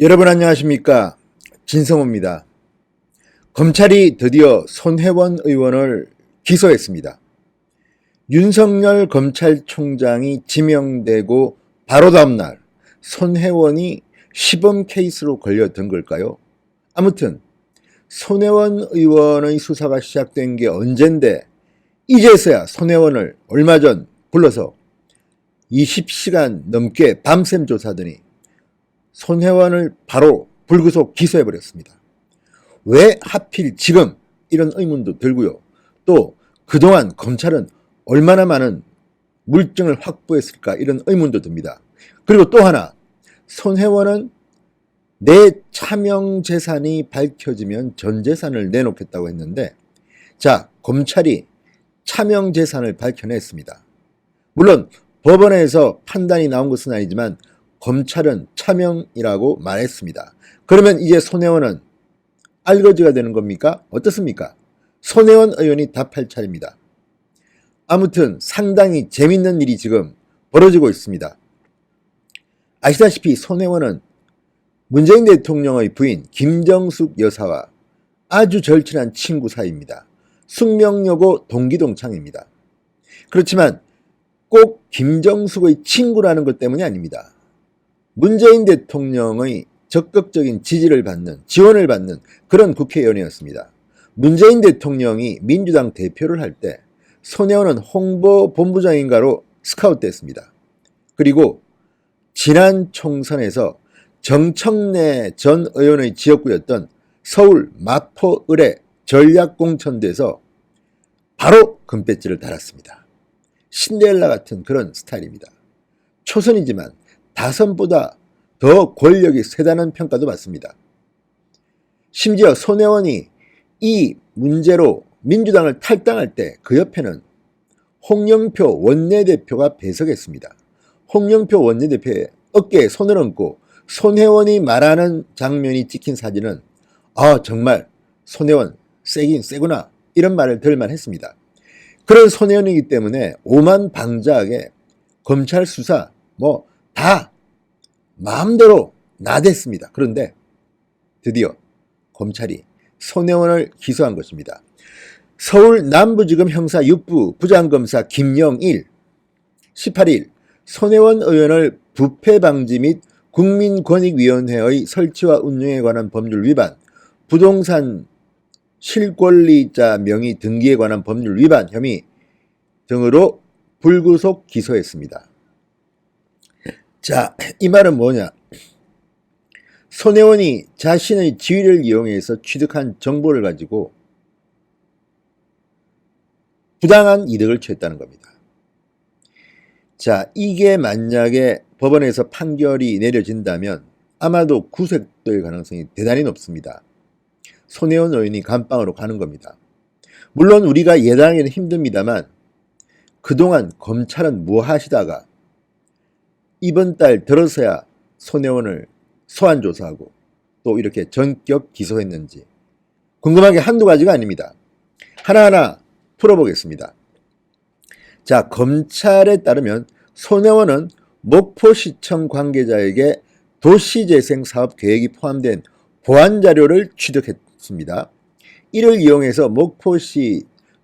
여러분 안녕하십니까? 진성호입니다. 검찰이 드디어 손혜원 의원을 기소했습니다. 윤석열 검찰총장이 지명되고 바로 다음날 손혜원이 시범 케이스로 걸려든 걸까요? 아무튼 손혜원 의원의 수사가 시작된 게 언젠데 이제서야 손혜원을 얼마 전 불러서 20시간 넘게 밤샘 조사하더니 손혜원을 바로 불구속 기소해버렸습니다. 왜 하필 지금 이런 의문도 들고요. 또 그동안 검찰은 얼마나 많은 물증을 확보했을까 이런 의문도 듭니다. 그리고 또 하나, 손혜원은 내 차명 재산이 밝혀지면 전 재산을 내놓겠다고 했는데, 자, 검찰이 차명 재산을 밝혀냈습니다. 물론 법원에서 판단이 나온 것은 아니지만 검찰은 차명이라고 말했습니다. 그러면 이제 손혜원은 알거지가 되는 겁니까? 어떻습니까? 손혜원 의원이 답할 차례입니다. 아무튼 상당히 재밌는 일이 지금 벌어지고 있습니다. 아시다시피 손혜원은 문재인 대통령의 부인 김정숙 여사와 아주 절친한 친구 사이입니다. 숙명여고 동기동창입니다. 그렇지만 꼭 김정숙의 친구라는 것 때문이 아닙니다. 문재인 대통령의 적극적인 지지를 받는, 지원을 받는 그런 국회의원이었습니다. 문재인 대통령이 민주당 대표를 할 때 손혜원은 홍보본부장인가로 스카웃됐습니다. 그리고 지난 총선에서 정청래 전 의원의 지역구였던 서울 마포을에 전략공천돼서 바로 금배지를 달았습니다. 신데렐라 같은 그런 스타일입니다. 초선이지만 다선보다 더 권력이 세다는 평가도 받습니다. 심지어 손혜원이 이 문제로 민주당을 탈당할 때 그 옆에는 홍영표 원내대표가 배석했습니다. 홍영표 원내대표의 어깨에 손을 얹고 손혜원이 말하는 장면이 찍힌 사진은 정말 손혜원 세긴 세구나 이런 말을 들을만 했습니다. 그런 손혜원이기 때문에 오만방자하게 검찰 수사 다 마음대로 나댔습니다. 그런데 드디어 검찰이 손혜원을 기소한 것입니다. 서울 남부지검 형사 6부 부장검사 김영일 18일 손혜원 의원을 부패방지 및 국민권익위원회의 설치와 운영에 관한 법률 위반, 부동산 실권리자 명의 등기에 관한 법률 위반 혐의 등으로 불구속 기소했습니다. 자, 이 말은 뭐냐? 손혜원이 자신의 지위를 이용해서 취득한 정보를 가지고 부당한 이득을 취했다는 겁니다. 자, 이게 만약에 법원에서 판결이 내려진다면 아마도 구속될 가능성이 대단히 높습니다. 손혜원 의원이 감방으로 가는 겁니다. 물론 우리가 예상하기는 힘듭니다만 그동안 검찰은 뭐 하시다가 이번 달 들어서야 손혜원을 소환 조사하고 또 이렇게 전격 기소했는지 궁금한 게 한두 가지가 아닙니다. 하나하나 풀어보겠습니다. 자, 검찰에 따르면 손혜원은 목포시청 관계자에게 도시재생사업 계획이 포함된 보안 자료를 취득했습니다. 이를 이용해서 목포시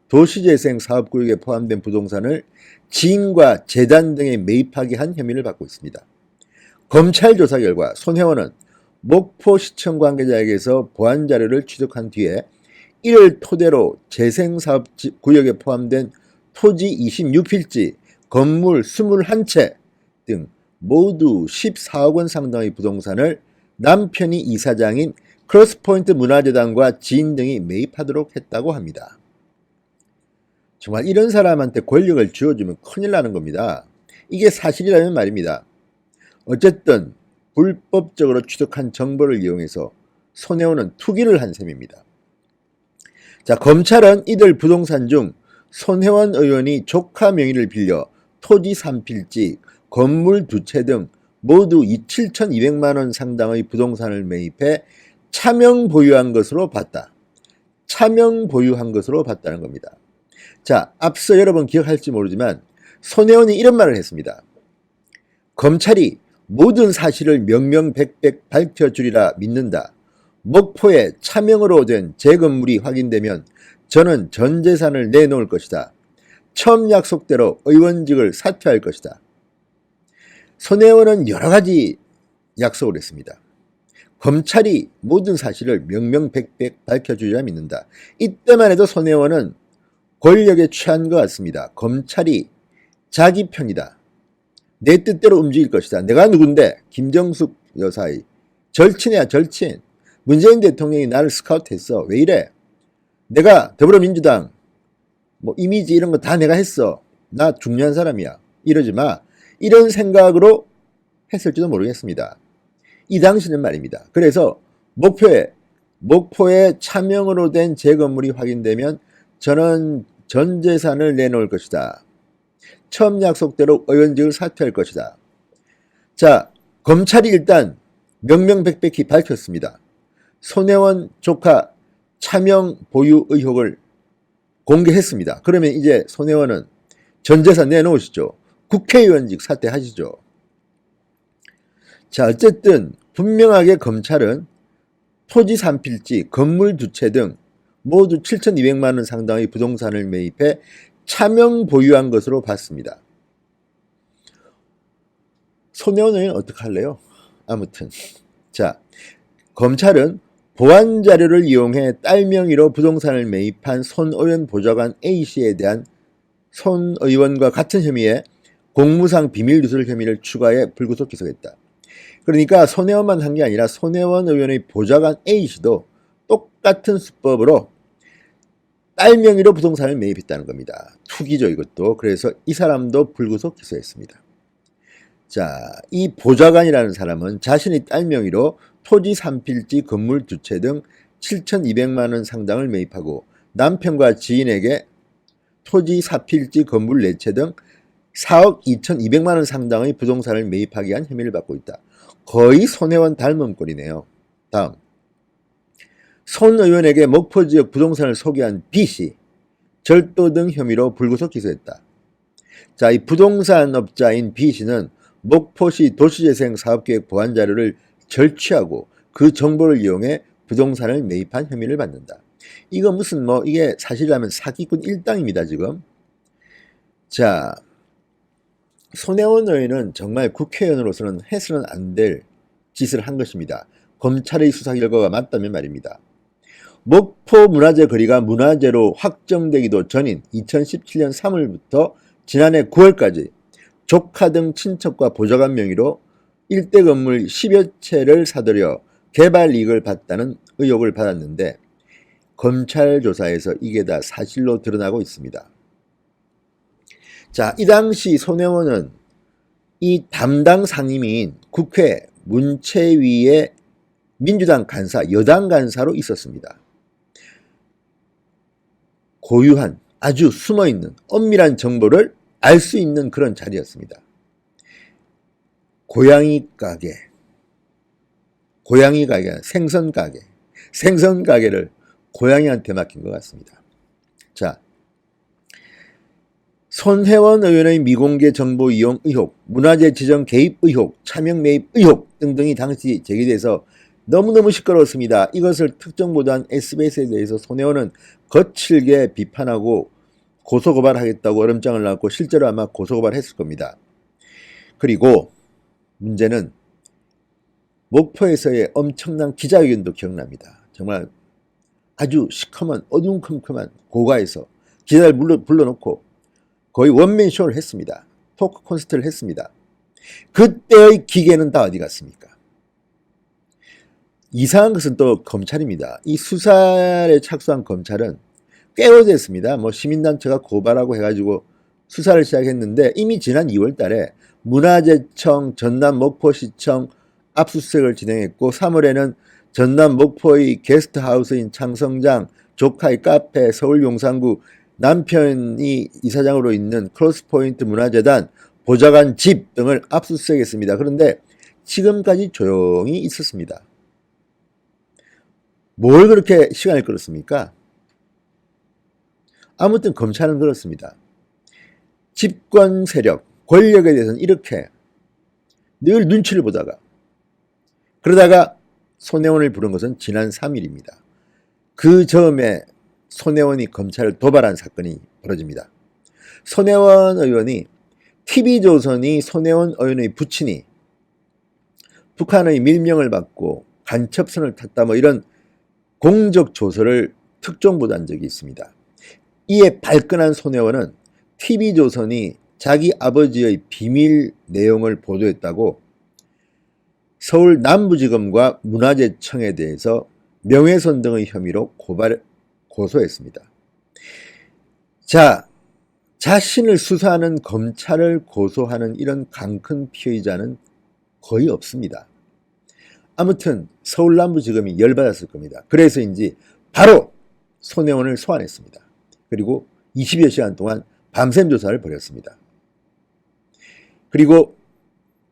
도시재생사업구역에 포함된 부동산을 지인과 재단 등에 매입하게 한 혐의를 받고 있습니다. 검찰 조사 결과 손혜원은 목포시청 관계자에게서 보안 자료를 취득한 뒤에 이를 토대로 재생사업구역에 포함된 토지 26필지, 건물 21채 등 모두 14억 원 상당의 부동산을 남편이 이사장인 크로스포인트 문화재단과 지인 등이 매입하도록 했다고 합니다. 정말 이런 사람한테 권력을 쥐어주면 큰일 나는 겁니다. 이게 사실이라면 말입니다. 어쨌든 불법적으로 취득한 정보를 이용해서 손혜원은 투기를 한 셈입니다. 자, 검찰은 이들 부동산 중 손혜원 의원이 조카 명의를 빌려 토지 3필지, 건물 2채 등 모두 7,200만 원 상당의 부동산을 매입해 차명 보유한 것으로 봤다. 차명 보유한 것으로 봤다는 겁니다. 자, 앞서 여러분 기억할지 모르지만 손혜원이 이런 말을 했습니다. 검찰이 모든 사실을 명명백백 밝혀주리라 믿는다. 목포에 차명으로 된 제 건물이 확인되면 저는 전 재산을 내놓을 것이다. 처음 약속대로 의원직을 사퇴할 것이다. 손혜원은 여러 가지 약속을 했습니다. 검찰이 모든 사실을 명명백백 밝혀주리라 믿는다. 이때만 해도 손혜원은 권력에 취한 것 같습니다. 검찰이 자기 편이다. 내 뜻대로 움직일 것이다. 내가 누군데? 김정숙 여사의 절친이야, 절친. 문재인 대통령이 나를 스카우트했어. 왜 이래? 내가 더불어민주당 뭐 이미지 이런 거 다 내가 했어. 나 중요한 사람이야. 이러지 마. 이런 생각으로 했을지도 모르겠습니다. 이 당시는 말입니다. 그래서 목포에 차명으로 된 제 건물이 확인되면 저는 전 재산을 내놓을 것이다. 처음 약속대로 의원직을 사퇴할 것이다. 자, 검찰이 일단 명명백백히 밝혔습니다. 손혜원 조카 차명 보유 의혹을 공개했습니다. 그러면 이제 손혜원은 전 재산 내놓으시죠. 국회의원직 사퇴하시죠. 자, 어쨌든 분명하게 검찰은 토지 3필지, 건물 2채 등 모두 7,200만 원 상당의 부동산을 매입해 차명 보유한 것으로 봤습니다. 손혜원은 어떻게 할래요? 아무튼 자, 검찰은 보안 자료를 이용해 딸 명의로 부동산을 매입한 손 의원 보좌관 A씨에 대한 손 의원과 같은 혐의에 공무상 비밀 누설 혐의를 추가해 불구속 기소했다. 그러니까 손혜원만 한 게 아니라 손혜원 의원의 보좌관 A씨도 똑같은 수법으로 딸 명의로 부동산을 매입했다는 겁니다. 투기죠, 이것도. 그래서 이 사람도 불구속 기소했습니다. 자, 이 보좌관이라는 사람은 자신의 딸 명의로 토지 3필지, 건물 2채 등 7,200만 원 상당을 매입하고 남편과 지인에게 토지 4필지, 건물 4채 등 4억 2,200만 원 상당의 부동산을 매입하게 한 혐의를 받고 있다. 거의 손혜원 닮은 꼴이네요. 다음, 손 의원에게 목포 지역 부동산을 소개한 B씨, 절도 등 혐의로 불구속 기소했다. 자, 이 부동산 업자인 B씨는 목포시 도시재생 사업계획 보안 자료를 절취하고 그 정보를 이용해 부동산을 매입한 혐의를 받는다. 이거 무슨 이게 사실이라면 사기꾼 일당입니다, 지금. 자, 손혜원 의원은 정말 국회의원으로서는 해서는 안 될 짓을 한 것입니다. 검찰의 수사 결과가 맞다면 말입니다. 목포 문화재 거리가 문화재로 확정되기도 전인 2017년 3월부터 지난해 9월까지 조카 등 친척과 보좌관 명의로 일대 건물 10여 채를 사들여 개발 이익을 봤다는 의혹을 받았는데 검찰 조사에서 이게 다 사실로 드러나고 있습니다. 자, 이 당시 손혜원은 이 담당 상임위인 국회 문체위의 민주당 간사, 여당 간사로 있었습니다. 고유한 아주 숨어있는 엄밀한 정보를 알 수 있는 그런 자리였습니다. 고양이 가게, 생선 가게를 고양이한테 맡긴 것 같습니다. 자, 손혜원 의원의 미공개 정보 이용 의혹, 문화재 지정 개입 의혹, 차명 매입 의혹 등등이 당시 제기돼서 너무너무 시끄러웠습니다. 이것을 특정보도한 SBS에 대해서 손혜원은 거칠게 비판하고 고소고발하겠다고 얼음장을 놨고 실제로 아마 고소고발했을 겁니다. 그리고 문제는 목포에서의 엄청난 기자회견도 기억납니다. 정말 아주 시커먼 어두컴컴한 고가에서 기자를 불러놓고 거의 원맨쇼를 했습니다. 토크 콘서트를 했습니다. 그때의 기계는 다 어디 갔습니까? 이상한 것은 또 검찰입니다. 이 수사에 착수한 검찰은 꽤 오래됐습니다. 시민단체가 고발하고 해가지고 수사를 시작했는데 이미 지난 2월 달에 문화재청, 전남 목포시청 압수수색을 진행했고 3월에는 전남 목포의 게스트하우스인 창성장, 조카의 카페, 서울 용산구 남편이 이사장으로 있는 크로스포인트 문화재단, 보좌관 집 등을 압수수색했습니다. 그런데 지금까지 조용히 있었습니다. 뭘 그렇게 시간을 끌었습니까? 아무튼 검찰은 그렇습니다. 집권 세력, 권력에 대해서는 이렇게 늘 눈치를 보다가 그러다가 손혜원을 부른 것은 지난 3일입니다. 그 즈음에 손혜원이 검찰을 도발한 사건이 벌어집니다. 손혜원 의원이 TV조선이 손혜원 의원의 부친이 북한의 밀명을 받고 간첩선을 탔다 뭐 이런 공적 조서를 특종보도한 적이 있습니다. 이에 발끈한 손혜원은 TV조선이 자기 아버지의 비밀 내용을 보도했다고 서울 남부지검과 문화재청에 대해서 명예훼손 등의 혐의로 고소했습니다. 자, 자신을 수사하는 검찰을 고소하는 이런 강큰 피의자는 거의 없습니다. 아무튼 서울 남부지검이 열받았을 겁니다. 그래서인지 바로 손혜원을 소환했습니다. 그리고 20여 시간 동안 밤샘 조사를 벌였습니다. 그리고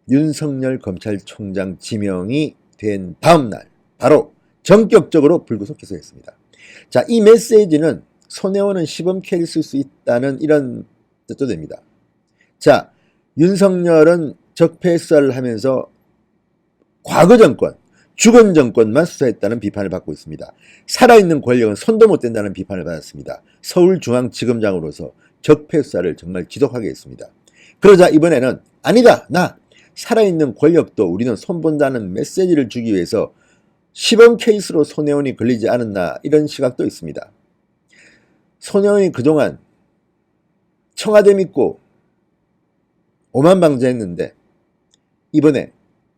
윤석열 검찰총장 지명이 된 다음 날 바로 전격적으로 불구속 기소했습니다. 자, 이 메시지는 손혜원은 시범캐를 쓸 수 있다는 이런 뜻도 됩니다. 자, 윤석열은 적폐 수사를 하면서 과거 정권, 죽은 정권만 수사했다는 비판을 받고 있습니다. 살아있는 권력은 손도 못 댄다는 비판을 받았습니다. 서울중앙지검장으로서 적폐 수사를 정말 지독하게 했습니다. 그러자 이번에는 아니다, 나 살아있는 권력도 우리는 손본다는 메시지를 주기 위해서 시범 케이스로 손혜원이 걸리지 않았나 이런 시각도 있습니다. 손혜원이 그동안 청와대 믿고 오만방자했는데 이번에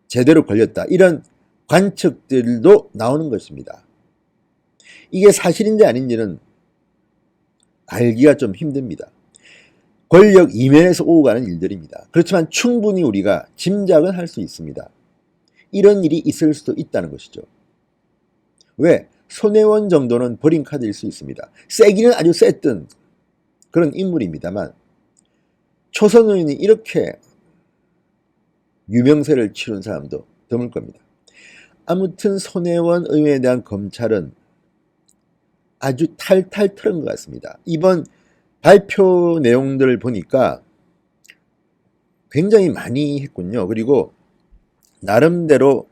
제대로 걸렸다 이런 관측들도 나오는 것입니다. 이게 사실인지 아닌지는 알기가 좀 힘듭니다. 권력 이면에서 오고 가는 일들입니다. 그렇지만 충분히 우리가 짐작은 할 수 있습니다. 이런 일이 있을 수도 있다는 것이죠. 왜? 손혜원 정도는 버린 카드일 수 있습니다. 세기는 아주 셌던 그런 인물입니다만 초선 의원이 이렇게 유명세를 치른 사람도 드물 겁니다. 아무튼 손혜원 의원에 대한 검찰은 아주 탈탈 털은 것 같습니다. 이번 발표 내용들을 보니까 굉장히 많이 했군요. 그리고 나름대로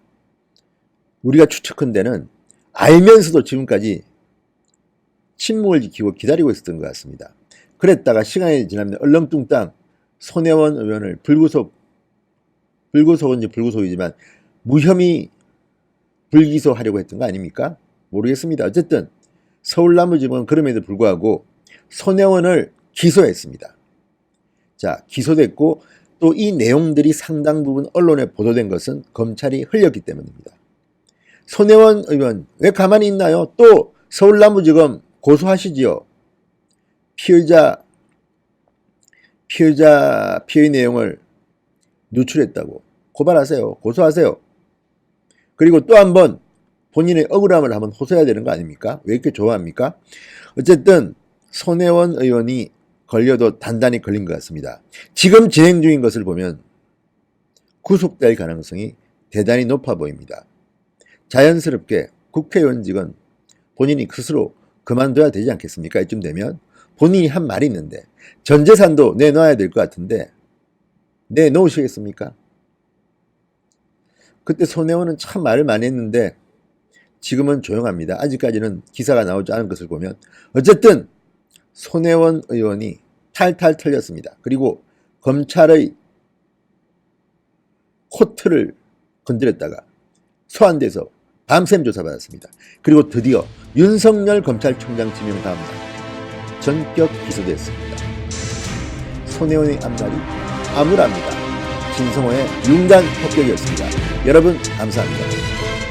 우리가 추측한데는 알면서도 지금까지 침묵을 지키고 기다리고 있었던 것 같습니다. 그랬다가 시간이 지나면 얼렁뚱땅 손혜원 의원을 불구속인지 불구속이지만 무혐의 불기소하려고 했던 거 아닙니까? 모르겠습니다. 어쨌든 서울 남부지검은 그럼에도 불구하고 손혜원을 기소했습니다. 자, 기소됐고 또 이 내용들이 상당 부분 언론에 보도된 것은 검찰이 흘렸기 때문입니다. 손혜원 의원 왜 가만히 있나요? 또 서울 남부지검 고소하시지요. 피의 내용을 누출했다고 고발하세요. 고소하세요. 그리고 또 한번 본인의 억울함을 한번 호소해야 되는 거 아닙니까? 왜 이렇게 좋아합니까? 어쨌든 손혜원 의원이 걸려도 단단히 걸린 것 같습니다. 지금 진행 중인 것을 보면 구속될 가능성이 대단히 높아 보입니다. 자연스럽게 국회의원직은 본인이 스스로 그만둬야 되지 않겠습니까? 이쯤 되면 본인이 한 말이 있는데 전 재산도 내놔야 될 것 같은데 내놓으시겠습니까? 그때 손혜원은 참 말을 많이 했는데 지금은 조용합니다. 아직까지는 기사가 나오지 않은 것을 보면 어쨌든 손혜원 의원이 탈탈 털렸습니다. 그리고 검찰의 코트를 건드렸다가 소환돼서 밤샘 조사받았습니다. 그리고 드디어 윤석열 검찰총장 지명 다음 날 전격 기소됐습니다. 손혜원의 앞날이 암울합니다. 진성호의 윤간 합격이었습니다. 여러분 감사합니다.